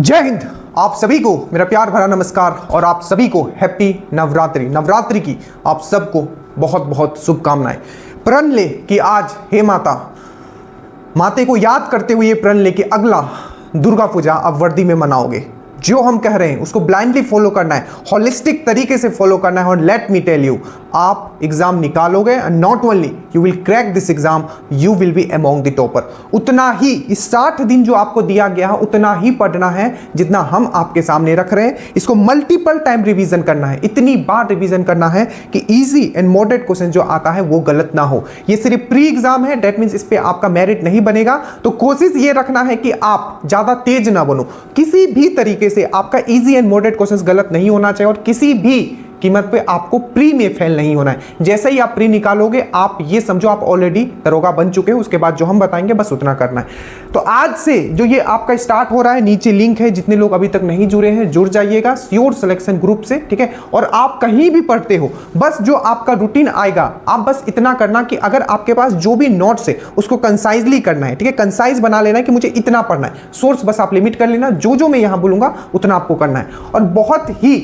जय हिंद। आप सभी को मेरा प्यार भरा नमस्कार और आप सभी को हैप्पी नवरात्रि। नवरात्रि की आप सबको बहुत बहुत शुभकामनाएं। प्रण ले कि आज हे माते को याद करते हुए प्रण ले कि अगला दुर्गा पूजा आप वर्दी में मनाओगे। जो हम कह रहे हैं उसको ब्लाइंडली फॉलो करना है, हॉलिस्टिक तरीके से फॉलो करना है। और लेट मी टेल यू, आप एग्जाम निकालोगे and not only you will crack this exam, you will be among the topper. उतना ही इस 60 दिन जो आपको दिया गया है उतना ही पढ़ना है जितना हम आपके सामने रख रहे हैं। इसको मल्टीपल टाइम रिवीजन करना है, इतनी बार रिवीजन करना है कि इजी एंड मॉडरेट क्वेश्चन जो आता है वो गलत ना हो। ये सिर्फ प्री एग्जाम है, दैट मीन्स इस पे आपका मेरिट नहीं बनेगा। तो कोशिश ये रखना है कि आप ज्यादा तेज ना बनो, किसी भी तरीके से आपका इजी एंड मॉडरेट क्वेश्चंस गलत नहीं होना चाहिए और किसी भी कीमत पे आपको प्री में फेल नहीं होना है। जैसे ही आप प्री निकालोगे आप ये समझो आप ऑलरेडी दरोगा बन चुके हो। उसके बाद जो हम बताएंगे बस उतना करना है। तो आज से जो ये आपका स्टार्ट हो रहा है, नीचे लिंक है, जितने लोग अभी तक नहीं जुड़े हैं जुड़ जाइएगा श्योर सिलेक्शन ग्रुप से, ठीक है। और आप कहीं भी पढ़ते हो, बस जो आपका रूटीन आएगा आप बस इतना करना कि अगर आपके पास जो भी नोट्स है उसको कंसाइजली करना है, ठीक है। कंसाइज बना लेना है कि मुझे इतना पढ़ना है, सोर्स बस आप लिमिट कर लेना, जो मैं यहां बोलूंगा उतना आपको करना है। और बहुत ही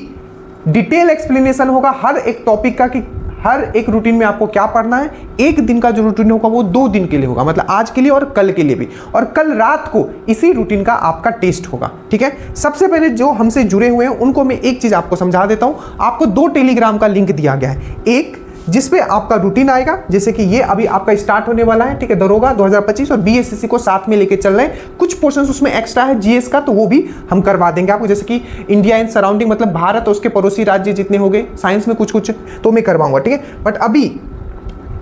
डिटेल एक्सप्लेनेशन होगा हर एक टॉपिक का कि हर एक रूटीन में आपको क्या पढ़ना है। एक दिन का जो रूटीन होगा वो 2 दिन के लिए होगा, मतलब आज के लिए और कल के लिए भी। और कल रात को इसी रूटीन का आपका टेस्ट होगा, ठीक है। सबसे पहले जो हमसे जुड़े हुए हैं उनको मैं एक चीज आपको समझा देता हूं। आपको 2 टेलीग्राम का लिंक दिया गया है, एक जिसपे आपका रूटीन आएगा, जैसे कि ये अभी आपका स्टार्ट होने वाला है, ठीक है। दरोगा 2025 और बीएसएससी को साथ में लेके चल रहे हैं। कुछ पोर्शंस उसमें एक्स्ट्रा है जीएस का, तो वो भी हम करवा देंगे आपको, जैसे कि इंडिया एंड सराउंडिंग, मतलब भारत और उसके पड़ोसी राज्य जितने हो गए, साइंस में कुछ कुछ तो मैं करवाऊंगा, ठीक है। बट अभी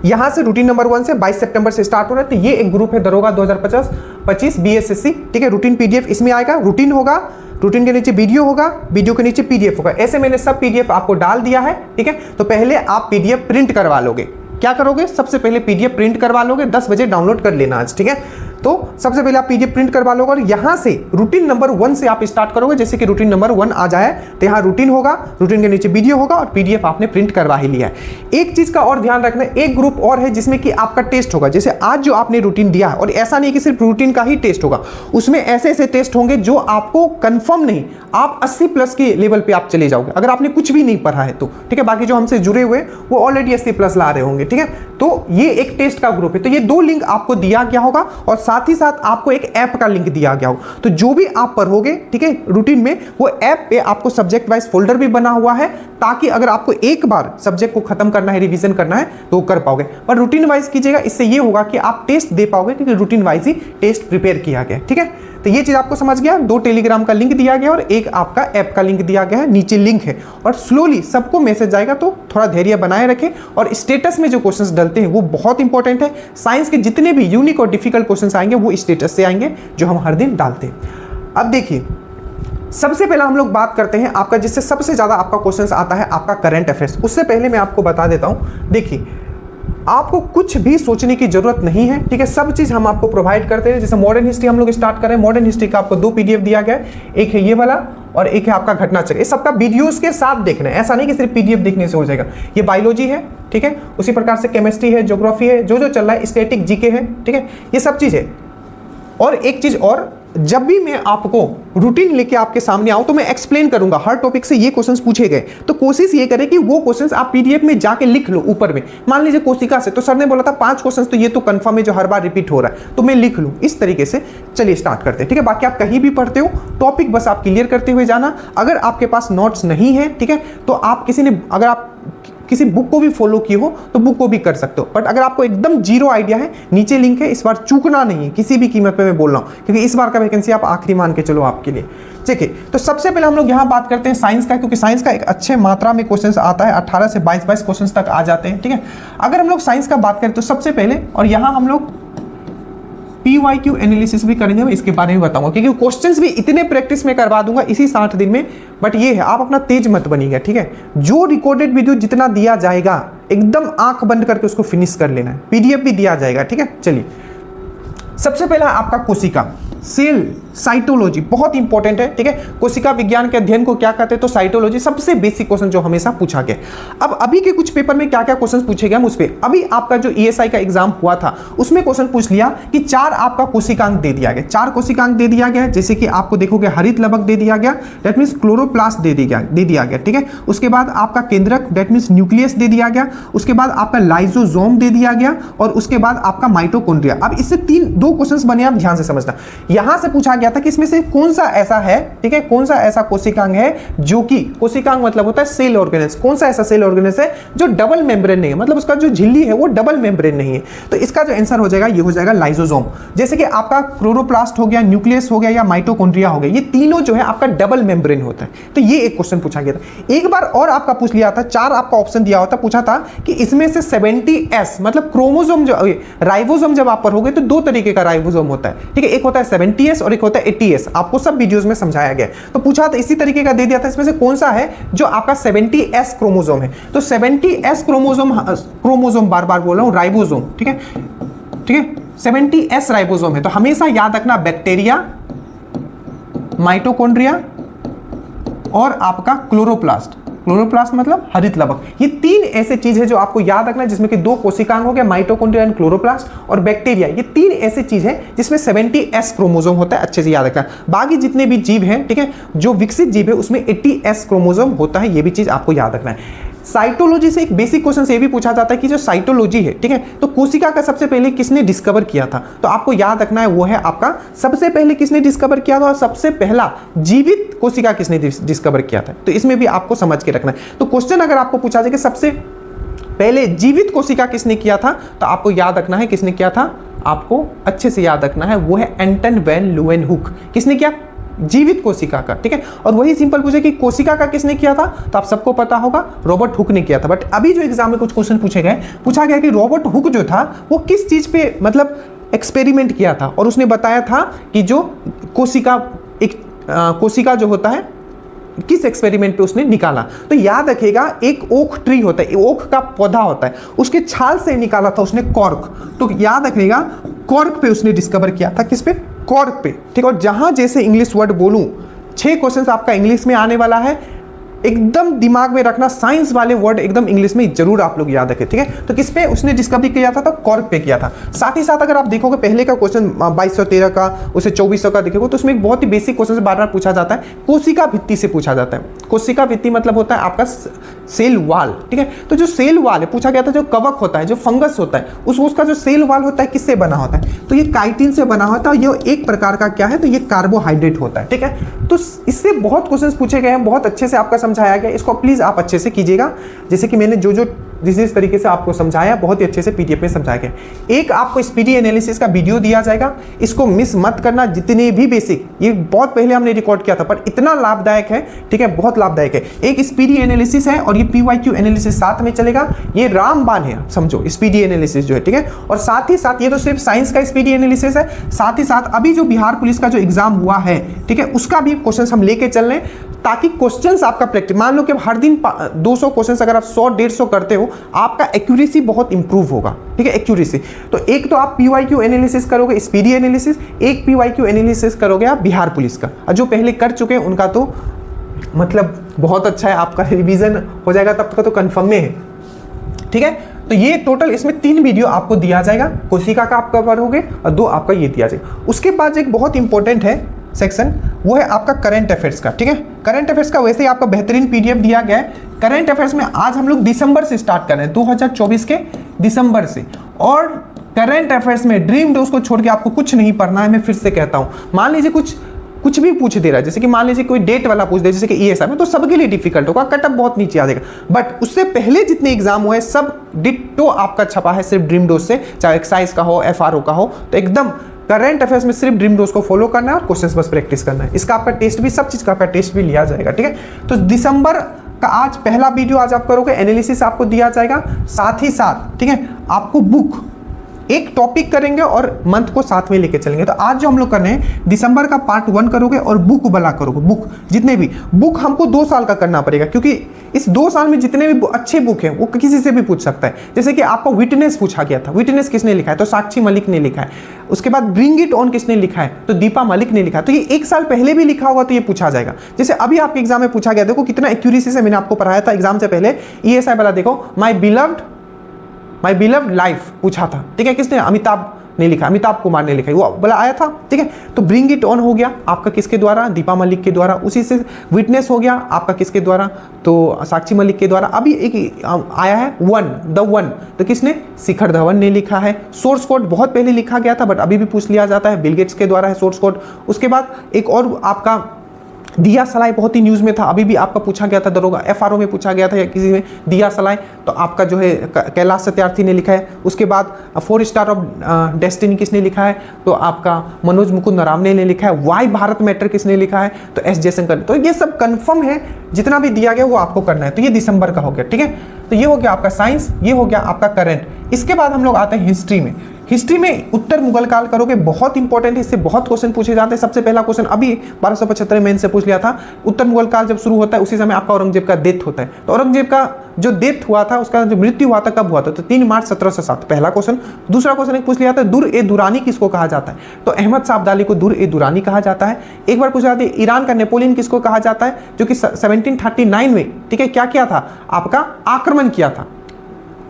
यहां से रूटीन नंबर 1 से 22 सितंबर से स्टार्ट हो रहा है। तो ये एक ग्रुप है दरोगा 2025 बीएसएससी, ठीक है। रूटीन पीडीएफ इसमें आएगा, रूटीन होगा, रूटीन के नीचे वीडियो होगा, वीडियो के नीचे पीडीएफ होगा। ऐसे मैंने सब पीडीएफ आपको डाल दिया है, ठीक है। तो पहले आप पीडीएफ प्रिंट करवा लोगे। क्या करोगे, सबसे पहले पीडीएफ प्रिंट करवा लोगे, 10 बजे डाउनलोड कर लेना आज, ठीक है। तो सबसे पहले आप पीडीएफ प्रिंट करवा लोगे और यहां से रूटीन नंबर 1 से आप स्टार्ट करोगे। जैसे कि रूटीन नंबर 1 आ जाए तो यहां रूटीन होगा, रूटीन के नीचे वीडियो होगा और पीडीएफ आपने प्रिंट करवा ही लिया है। एक चीज का और ध्यान रखना, एक ग्रुप और है जिसमें कि आपका टेस्ट होगा। जैसे आज जो आपने रूटीन दिया है, और ऐसा नहीं कि सिर्फ रूटीन का ही टेस्ट होगा, उसमें ऐसे ऐसे टेस्ट होंगे जो आपको कंफर्म नहीं, आप 80+ के लेवल पे आप चले जाओगे अगर आपने कुछ भी नहीं पढ़ा है तो, ठीक है। बाकी जो हमसे जुड़े हुए वो ऑलरेडी 80+ ला रहे होंगे, ठीक है। तो ये एक टेस्ट का ग्रुप है। तो ये 2 लिंक आपको दिया गया होगा और साथ ही साथ आपको एक ऐप का लिंक दिया गया होगा। तो जो भी आप पढ़ोगे, ठीक है, रूटीन में, वो ऐप पे आपको सब्जेक्ट वाइज फोल्डर भी बना हुआ है, ताकि अगर आपको एक बार सब्जेक्ट को खत्म करना है, रिवीजन करना है तो कर पाओगे। पर रूटीन वाइज कीजिएगा, इससे ये होगा कि आप टेस्ट दे पाओगे क्योंकि रूटीन वाइज ही टेस्ट प्रिपेयर किया गया, ठीक है। तो ये चीज आपको समझ गया। 2 टेलीग्राम का लिंक दिया गया और एक आपका ऐप का लिंक दिया गया है, नीचे लिंक है। और स्लोली सबको मैसेज जाएगा, तो थोड़ा धैर्य बनाए रखें। और स्टेटस में जो क्वेश्चंस डलते हैं वो बहुत इंपॉर्टेंट है। साइंस के जितने भी यूनिक और डिफिकल्ट क्वेश्चंस आएंगे वो स्टेटस से आएंगे, जो हम हर दिन डालते हैं। अब देखिए, सबसे पहले हम लोग बात करते हैं आपका जिससे सबसे ज्यादा आपका क्वेश्चंस आता है, आपका करंट अफेयर्स। उससे पहले मैं आपको बता देता हूं, देखिए आपको कुछ भी सोचने की जरूरत नहीं है, ठीक है। सब चीज हम आपको प्रोवाइड करते हैं। जैसे मॉडर्न हिस्ट्री हम लोग स्टार्ट करें, मॉडर्न हिस्ट्री का आपको 2 पीडीएफ दिया गया है, एक है ये वाला और एक है आपका घटना चक्र। इस सबका वीडियोस के साथ देखना है, ऐसा नहीं कि सिर्फ पीडीएफ देखने से हो जाएगा। ये बायोलॉजी है, ठीक है, उसी प्रकार से केमिस्ट्री है, ज्योग्राफी है, जो चल रहा है, स्टैटिक जीके है, ठीक है, ये सब चीज है। और एक चीज और, जब भी मैं आपको रूटीन लेके आपके सामने आऊं तो मैं एक्सप्लेन करूंगा हर टॉपिक से ये क्वेश्चंस पूछे गए। तो कोशिश ये करें कि वो क्वेश्चंस आप पीडीएफ में जाके लिख लो ऊपर में। मान लीजिए कोशिका से, तो सर ने बोला था 5 क्वेश्चंस, तो ये तो कंफर्म है जो हर बार रिपीट हो रहा है, तो मैं लिख लूं। इस तरीके से चलिए स्टार्ट करते हैं, ठीक है। बाकी आप कहीं भी पढ़ते हो, टॉपिक बस आप क्लियर करते हुए जाना। अगर आपके पास नोट्स नहीं है, ठीक है, तो आप अगर आप किसी बुक को भी फॉलो किए हो तो बुक को भी कर सकते हो। बट अगर आपको एकदम जीरो आइडिया है, नीचे लिंक है, इस बार चूकना नहीं है किसी भी कीमत पे, मैं बोल रहा हूं, क्योंकि इस बार का वैकेंसी आप आखिरी मान के चलो आपके लिए, ठीक है। तो सबसे पहले हम लोग यहां बात करते हैं साइंस का, क्योंकि साइंस का एक अच्छे मात्रा में क्वेश्चंस आता है, 18 से 22 क्वेश्चंस तक आ जाते हैं, ठीक है। अगर हम लोग साइंस का बात करें तो सबसे पहले, और यहां हम लोग PYQ एनालिसिस भी करेंगे, मैं इसके बारे में बताऊंगा, क्योंकि क्वेश्चंस भी इतने प्रैक्टिस में करवा दूंगा इसी 60 दिन में। बट ये है, आप अपना तेज मत बनिएगा, ठीक है। जो रिकॉर्डेड वीडियो जितना दिया जाएगा एकदम आंख बंद करके उसको फिनिश कर लेना है। पीडीएफ भी दिया जाएगा, ठीक है। चलिए, सबसे पहला आपका कोशिका। सेल साइटोलॉजी बहुत इंपॉर्टेंट है, ठीक है। कोशिका विज्ञान के अध्ययन को क्या कहते हैं, तो साइटोलॉजी, सबसे बेसिक क्वेश्चन जो हमेशा पूछा गया। अब अभी के कुछ पेपर में क्या क्या क्वेश्चन पूछे गए हम उस पर, अभी आपका जो ईएसआई का एग्जाम हुआ था उसमें क्वेश्चन पूछ लिया कि 4 आपका कोशिकांक दे दिया गया, 4 कोशिकांक दे दिया गया, जैसे कि आपको देखोगे हरित लवक दे दिया गया, दैट मीन्स क्लोरोप्लास्ट दे दिया गया, ठीक है। उसके बाद आपका केंद्रक, दैट मीन्स न्यूक्लियस दे दिया गया, उसके बाद आपका लाइजोसोम दे दिया गया, और उसके बाद आपका माइटोकॉन्ड्रिया। अब इससे 2 क्वेश्चंस बने, आप ध्यान से समझना। यहां से पूछा गया था कि इसमें से कौन सा ऐसा है, ठीक है, कौन सा ऐसा कोशिकांग है जो कि, कोशिकांग मतलब होता है सेल ऑर्गेनेल्स, कौन सा ऐसा सेल ऑर्गेनेल्स है जो डबल मेम्ब्रेन नहीं है, मतलब उसका जो झिल्ली है वो डबल मेम्ब्रेन नहीं है। तो इसका जो आंसर हो जाएगा ये हो जाएगा लाइजोसोम। जैसे कि आपका क्लोरोप्लास्ट हो गया, न्यूक्लियस हो गया या माइटोकॉन्ड्रिया हो गया, ये तीनों जो है आपका डबल मेम्ब्रेन होता है। तो ये एक क्वेश्चन पूछा गया था। एक बार और आपका पूछ लिया था, 4 आपका ऑप्शन दिया होता, पूछा था कि इसमें से 70S मतलब क्रोमोसोम जो राइबोसोम जब आप पढ़ोगे तो 2 तरीके का राइबोसोम होता है, ठीक है, एक होता है 70S और एक होता है 80S, आपको सब वीडियोस में समझाया गया। तो पूछा था इसी तरीके का दे दिया था, इसमें से कौन सा है जो आपका 70S क्रोमोसोम है। तो 70S क्रोमोसोम बार-बार बोल रहा हूं, राइबोसोम, ठीक है, ठीक है, 70S राइबोसोम है। तो हमेशा याद रखना बैक्टीरिया, माइटोकॉन्ड्रिया और आपका क्लोरोप्लास्ट, क्लोरोप्लास्ट मतलब हरित लवक, ये 3 ऐसे चीज है जो आपको याद रखना है, जिसमें कि 2 कोशिकांग हो गया, माइटोकॉन्ड्रिया एंड क्लोरोप्लास्ट, और बैक्टीरिया, ये 3 ऐसे चीज है जिसमें 70S क्रोमोसोम होता है, अच्छे से याद रखना। बाकी जितने भी जीव हैं, ठीक है, जो विकसित जीव है उसमें 80S क्रोमोसोम होता है, ये भी चीज आपको याद रखना है। साइटोलॉजी से एक बेसिक क्वेश्चन से भी पूछा जाता है कि जो साइटोलॉजी है, ठीक है, तो कोशिका का सबसे पहले किसने डिस्कवर किया था, तो आपको याद रखना है वो है आपका, सबसे पहले किसने डिस्कवर किया था और सबसे पहला जीवित कोशिका किसने डिस्कवर किया था। तो इसमें भी आपको समझ के रखना है। तो क्वेश्चन अगर आपको पूछा जाए कि सबसे पहले जीवित कोशिका किसने किया था, तो आपको याद रखना है किसने किया था, आपको अच्छे से याद रखना है वो है एंटन वैन ल्यूवेनहुक। किसने किया, जीवित कोशिका का, ठीक है। और वही सिंपल पूछे कि कोशिका का किसने किया था, तो आप सबको पता होगा रॉबर्ट हुक ने किया था। बट अभी जो एग्जाम में कुछ क्वेश्चन पूछे गए, पूछा गया कि रॉबर्ट हुक जो था वो किस चीज पे मतलब एक्सपेरिमेंट किया था, और उसने बताया था कि जो कोशिका जो होता है किस एक्सपेरिमेंट पे उसने निकाला। तो याद रखिएगा एक ओक ट्री होता है, ओक का पौधा होता है, उसके छाल से निकाला था उसने कॉर्क। तो याद रखिएगा कॉर्क पे उसने डिस्कवर किया था, किस पे, कॉर्क पे, ठीक है। और जहां जैसे इंग्लिश वर्ड बोलूं, 6 क्वेश्चंस आपका इंग्लिश में आने वाला है, एकदम दिमाग में रखना, साइंस वाले वर्ड एकदम इंग्लिश में जरूर आप लोग याद रखें, ठीक है। तो किस पे उसने डिस्कवरी किया था, तो कॉर्क पे किया था। साथ ही साथ अगर आप देखोगे पहले का क्वेश्चन 2213 का, उसे 2400 का देखोगे, तो उसमें एक बहुत ही बेसिक क्वेश्चन बार बार पूछा जाता है, कोशिका भित्ति से पूछा जाता है। कोशिका भित्ति मतलब होता है आपका सेल वाल, ठीक है। तो जो सेल वाल है, पूछा गया था जो कवक होता है, जो फंगस होता है, उसका जो सेल वाल होता है किससे बना होता है, तो ये काइटिन से बना होता है। ये एक प्रकार का क्या है, तो ये कार्बोहाइड्रेट होता है, ठीक है। तो इससे बहुत क्वेश्चन पूछे गए हैं, बहुत अच्छे से आपका समझाया गया। इसको प्लीज आप अच्छे से कीजिएगा, जैसे कि मैंने जो जिस तरीके से आपको समझाया, बहुत ही अच्छे से पीडीएफ में समझाया गया। एक आपको स्पीडी एनालिसिस का वीडियो दिया जाएगा, इसको मिस मत करना। जितने भी बेसिक, ये बहुत पहले हमने रिकॉर्ड किया था पर इतना लाभदायक है, ठीक है, बहुत लाभदायक है। एक स्पीडी एनालिसिस है और ये पीवाईक्यू एनालिसिस साथ में चलेगा। ये रामबाण है, समझो, स्पीडी एनालिसिस जो है, ठीक है। और साथ ही साथ ये तो सिर्फ साइंस का स्पीडी एनालिसिस है, साथ ही साथ अभी जो बिहार पुलिस का जो एग्जाम हुआ है, ठीक है, उसका भी क्वेश्चन हम लेके चल रहे हैं, ताकि क्वेश्चंस आपका प्रैक्टिस, मान लो कि हर दिन 200 क्वेश्चंस अगर आप 100-150 करते हो, आपका एक्यूरेसी बहुत इंप्रूव होगा, ठीक है, एक्यूरेसी। तो एक तो आप पीवाईक्यू एनालिसिस करोगे, स्पीडी एनालिसिस, एक पीवाईक्यू एनालिसिस करोगे आप बिहार पुलिस का, और जो पहले कर चुके हैं उनका तो मतलब बहुत अच्छा है, आपका रिवीजन हो जाएगा तब तक तो कंफर्म में है, ठीक है। तो ये टोटल इसमें 3 वीडियो आपको दिया जाएगा, कोशिका का आप कवर होगे और 2 आपका ये दिया जाएगा। उसके बाद एक बहुत इंपॉर्टेंट है सेक्शन, वो है आपका करंट अफेयर्स का, ठीक है। करंट अफेयर्स का वैसे ही आपका बेहतरीन पीडीएफ दिया गया है। करंट अफेयर्स में आज हम लोग दिसंबर से स्टार्ट कर रहे हैं, 2024 के दिसंबर से। और करंट अफेयर्स में ड्रीम डोज को छोड़ के आपको कुछ नहीं पढ़ना है। मैं फिर से कहता हूं, मान लीजिए कुछ भी पूछ दे रहा है, जैसे कि मान लीजिए कोई डेट वाला पूछ दे, जैसे कि ईएसआई में, तो सबके लिए डिफिकल्ट होगा, कटअप बहुत नीचे आ जाएगा। बट उससे पहले जितने एग्जाम हुए सब डिट्टो आपका छपा है सिर्फ ड्रीम डोज से, चाहे एक्साइज का हो, एफआरओ का हो। तो एकदम करंट अफेयर्स में सिर्फ ड्रीम डोज को फॉलो करना है और क्वेश्चंस बस प्रैक्टिस करना है। इसका आपका टेस्ट भी, सब चीज का आपका टेस्ट भी लिया जाएगा, ठीक है। तो दिसंबर का आज पहला वीडियो आज आप करोगे, एनालिसिस आपको दिया जाएगा। साथ ही साथ, ठीक है, आपको बुक एक टॉपिक करेंगे और मंथ को साथ में लेके चलेंगे। तो आज जो हम लोग कर रहे हैं, दिसंबर का पार्ट 1 करोगे और बुक वाला करोगे। बुक जितने भी बुक हमको 2 साल का करना पड़ेगा, क्योंकि इस 2 साल में जितने भी अच्छे बुक हैं वो किसी से भी पूछ सकता है। जैसे कि आपको विटनेस पूछा गया था, विटनेस किसने लिखा है? तो साक्षी मलिक ने लिखा है। उसके बाद ब्रिंग इट ऑन किसने लिखा है? तो दीपा मलिक ने लिखा है। तो ये 1 साल पहले भी लिखा होगा तो ये पूछा जाएगा। जैसे अभी आपके एग्जाम में पूछा गया, देखो कितना एक्यूरेसी से मैंने आपको पढ़ाया था एग्जाम से पहले। ESI वाला देखो, माई बिलव्ड लाइफ पूछा था, ठीक है, किसने? अमिताभ ने लिखा, अमिताभ कुमार ने लिखा, वो बोला आया था, ठीक है। तो ब्रिंग इट ऑन हो गया आपका किसके द्वारा? दीपा मलिक के द्वारा। उसी से विटनेस हो गया आपका किसके द्वारा? तो साक्षी मलिक के द्वारा। अभी एक आया है द वन, तो किसने? शिखर धवन ने लिखा है। सोर्स कोड बहुत पहले लिखा गया था बट अभी भी पूछ लिया जाता है, बिल गेट्स के द्वारा है सोर्स कोड। उसके बाद एक और आपका दिया सलाई बहुत ही न्यूज़ में था, अभी भी आपका पूछा गया था, दरोगा FRO में पूछा गया था या किसी में, दिया सलाई। तो आपका जो है कैलाश सत्यार्थी ने लिखा है। उसके बाद 4 स्टार ऑफ डेस्टिनी किसने लिखा है? तो आपका मनोज मुकुंद नरावने ने लिखा है। वाई भारत मैटर किसने लिखा है? तो S जयशंकर। तो ये सब कंफर्म है, जितना भी दिया गया वो आपको करना है। तो ये दिसंबर का हो गया, ठीक है। तो ये हो गया आपका साइंस, ये हो गया आपका करंट। इसके बाद हम लोग आते हैं हिस्ट्री में। हिस्ट्री में उत्तर मुगल काल करोगे, बहुत इंपॉर्टेंट है, इससे बहुत क्वेश्चन पूछे जाते हैं। सबसे पहला क्वेश्चन अभी 1275 में से पूछ लिया था। उत्तर मुगल काल जब शुरू होता है उसी समय आपका औरंगजेब का डेथ होता है। तो औरंगजेब का जो डेथ हुआ था, उसका जो मृत्यु हुआ था कब हुआ था? तो 3 मार्च 1707, पहला क्वेश्चन। दूसरा क्वेश्चन एक पूछ लिया था, दुर ए दुरानी किसको कहा जाता है? तो अहमद शाह अब्दाली को दुर ए दुरानी कहा जाता है। एक बार पूछा था ईरान का नेपोलियन किसको कहा जाता है? जो कि 1739 में, ठीक है, क्या किया था? आपका आक्रमण किया था,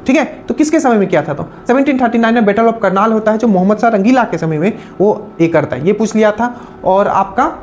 ठीक है। तो किसके समय में किया था? तो 1739 में बैटल ऑफ करनाल होता है, जो मोहम्मद शाह रंगीला के समय में वो ये करता है, ये पूछ लिया था। और आपका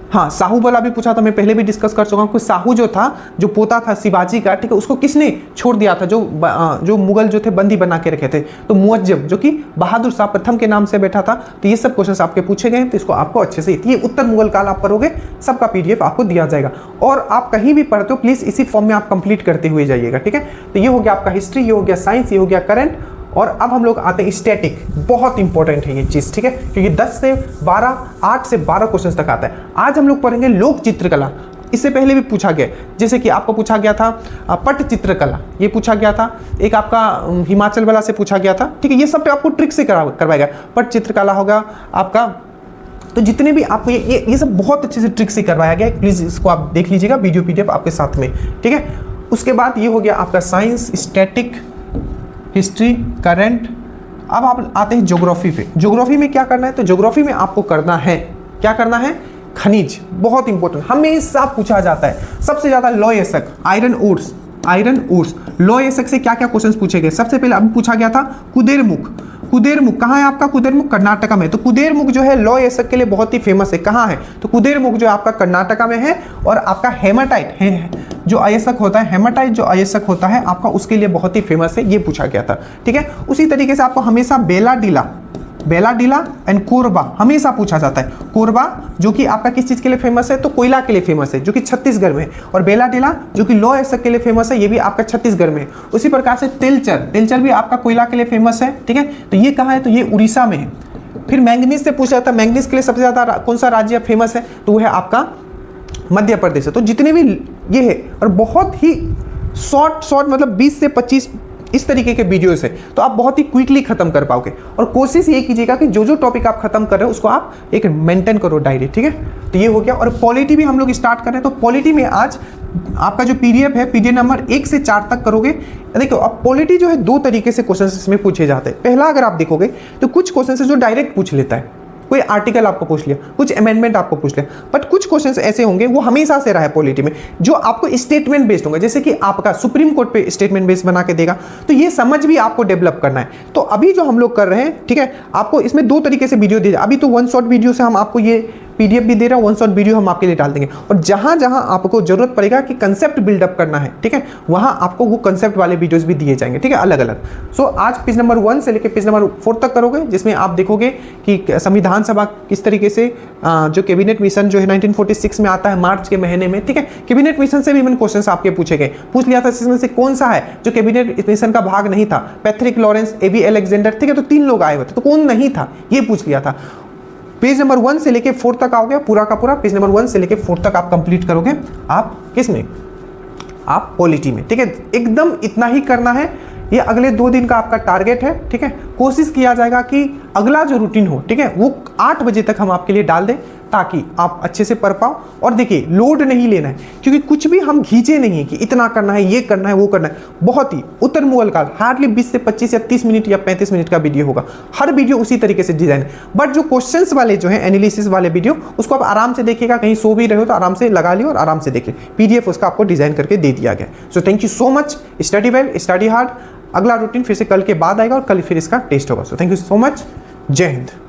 हाँ, साहू वाला भी पूछा था, मैं पहले भी डिस्कस कर चुका हूँ कि साहू जो था, जो पोता था शिवाजी का, ठीक है, उसको किसने छोड़ दिया था? जो मुगल जो थे बंदी बना के रखे थे, तो मुअज्जम, जो कि बहादुर शाह प्रथम के नाम से बैठा था। तो ये सब क्वेश्चंस आपके पूछे गए हैं, तो इसको आपको अच्छे से, ये उत्तर मुगल काल आप पढ़ोगे, सबका PDF आपको दिया जाएगा। और आप कहीं भी पढ़ते हो प्लीज इसी फॉर्म में आप कंप्लीट करते हुए जाइएगा, ठीक है। तो ये हो गया आपका हिस्ट्री, ये हो गया साइंस, ये हो गया करंट। और अब हम लोग आते हैं स्टैटिक, बहुत इंपॉर्टेंट है ये चीज, ठीक है, क्योंकि 10 से 12, 8 से 12 क्वेश्चन तक आता है। आज हम लोग पढ़ेंगे लोक चित्रकला। इससे पहले भी पूछा गया, जैसे कि आपको पूछा गया था पट चित्रकला, ये पूछा गया था। एक आपका हिमाचल वाला से पूछा गया था, ठीक है। ये सब पे आपको ट्रिक से करवाएगा। पट चित्रकला होगा आपका। तो जितने भी आपको ये सब बहुत अच्छे से ट्रिक से करवाया गया है, प्लीज इसको आप देख लीजिएगा, वीडियो PDF आपके साथ में, ठीक है। उसके बाद ये हो गया आपका साइंस, स्टैटिक, हिस्ट्री, करंट। अब आप आते हैं ज्योग्राफी पे। ज्योग्राफी में क्या करना है? तो ज्योग्राफी में आपको करना है, क्या करना है? खनिज, बहुत इंपॉर्टेंट, हमेशा पूछा जाता है। सबसे ज्यादा लौह एसक, आयरन ओर्स। लौह एसक से क्या क्या क्वेश्चंस पूछे गए? सबसे पहले अभी पूछा गया था कुदेरमुख कहाँ है आपका? कुदेरमुख कर्नाटका में। तो कुदेरमुख जो है लौह एसक के लिए बहुत ही फेमस है। कहाँ है? तो कुदेरमुख जो आपका कर्नाटका में है। और आपका हेमाटाइट है, जो अयस्क होता है, हेमाटाइट जो अयस्क होता है आपका, उसके लिए बहुत ही फेमस है, ये पूछा गया था, ठीक है। उसी तरीके से आपको हमेशा बेला डीला एंड कोरबा हमेशा पूछा जाता है। कोरबा जो कि आपका किस चीज के लिए फेमस है? तो कोयला के लिए फेमस है, जो कि छत्तीसगढ़ में है। और बेला डीला जो कि लौह एसक के लिए फेमस है, ये भी आपका छत्तीसगढ़ में है। उसी प्रकार से तेलचर भी आपका कोयला के लिए फेमस है, ठीक है। तो ये कहाँ है? तो ये उड़ीसा में है। फिर मैंगनीज से पूछा जाता है, मैंगनीज के लिए सबसे ज्यादा कौन सा राज्य फेमस है? तो वो है आपका मध्य प्रदेश है। तो जितने भी ये है, और बहुत ही शॉर्ट मतलब 20 से 25 इस तरीके के वीडियोस है, तो आप बहुत ही क्विकली खत्म कर पाओगे। और कोशिश ये कीजिएगा कि जो टॉपिक आप खत्म कर रहे हो उसको आप एक मेंटेन करो डायरी, ठीक है। तो ये हो गया। और पॉलिटी भी हम लोग स्टार्ट कर रहे हैं। तो पॉलिटी में आज आपका जो PDF है, PDF नंबर 1 से 4 तक करोगे। देखो अब पॉलिटी जो है 2 तरीके से क्वेश्चन इसमें पूछे जाते हैं। पहला अगर आप देखोगे तो कुछ क्वेश्चन जो डायरेक्ट पूछ लेता है, कोई आर्टिकल आपको पूछ लिया, कुछ अमेंडमेंट आपको पूछ लिया। बट कुछ क्वेश्चंस ऐसे होंगे, वो हमेशा से रहा है पॉलिटी में, जो आपको स्टेटमेंट बेस्ड होंगे। जैसे कि आपका सुप्रीम कोर्ट पे स्टेटमेंट बेस्ड बना के देगा, तो ये समझ भी आपको डेवलप करना है। तो अभी जो हम लोग कर रहे हैं, ठीक है, आपको इसमें 2 तरीके से वीडियो दिया। अभी तो 1 शॉट वीडियो से हम आपको ये PDF भी दे रहा हूँ, 1 शॉट वीडियो हम आपके लिए डाल देंगे। और जहां जहां आपको जरूरत पड़ेगा कि कंसेप्ट बिल्डअप करना है, ठीक है, वहां आपको वो कंसेप्ट वाले वीडियोस भी दिए जाएंगे, ठीक है, अलग अलग। सो आज पेज नंबर 1 से लेकर पेज नंबर 4 तक करोगे, जिसमें आप देखोगे कि संविधान सभा किस तरीके से जो कैबिनेट मिशन जो है 1946 में आता है मार्च के महीने में, ठीक है। कैबिनेट मिशन से भी मैंने क्वेश्चन आपके पूछे गए, पूछ लिया था इसमें से कौन सा है जो कैबिनेट मिशन का भाग नहीं था? पैट्रिक लॉरेंस, AB अलेक्जेंडर, ठीक है। तो 3 लोग आए हुए थे, तो कौन नहीं था ये पूछ लिया था। पेज नंबर 1 से लेके 4 तक आओगे, पूरा का पूरा पेज नंबर 1 से लेके 4 तक आप कंप्लीट करोगे। आप किस में? आप पॉलिटी में, ठीक है। एकदम इतना ही करना है, ये अगले 2 दिन का आपका टारगेट है, ठीक है। कोशिश किया जाएगा कि अगला जो रूटीन हो, ठीक है, वो 8 बजे तक हम आपके लिए डाल दें ताकि आप अच्छे से पढ़ पाओ। और देखिए लोड नहीं लेना है, क्योंकि कुछ भी हम खींचे नहीं है कि इतना करना है, ये करना है, वो करना है। बहुत ही उत्तर मुगल काल हार्डली 20 से 25 या 30 मिनट या 35 मिनट का वीडियो होगा। हर वीडियो उसी तरीके से डिजाइन है, बट जो क्वेश्चंस वाले जो है एनालिसिस वाले वीडियो, उसको आप आराम से देखिएगा। कहीं सो भी रहे हो तो आराम से लगा लियो और आराम से देखिए। PDF उसका आपको डिजाइन करके दे दिया गया। So thank you so much. Study well, study hard. अगला रूटीन फिर से कल के बाद आएगा और कल फिर इसका टेस्ट होगा। So thank you so much. जय हिंद।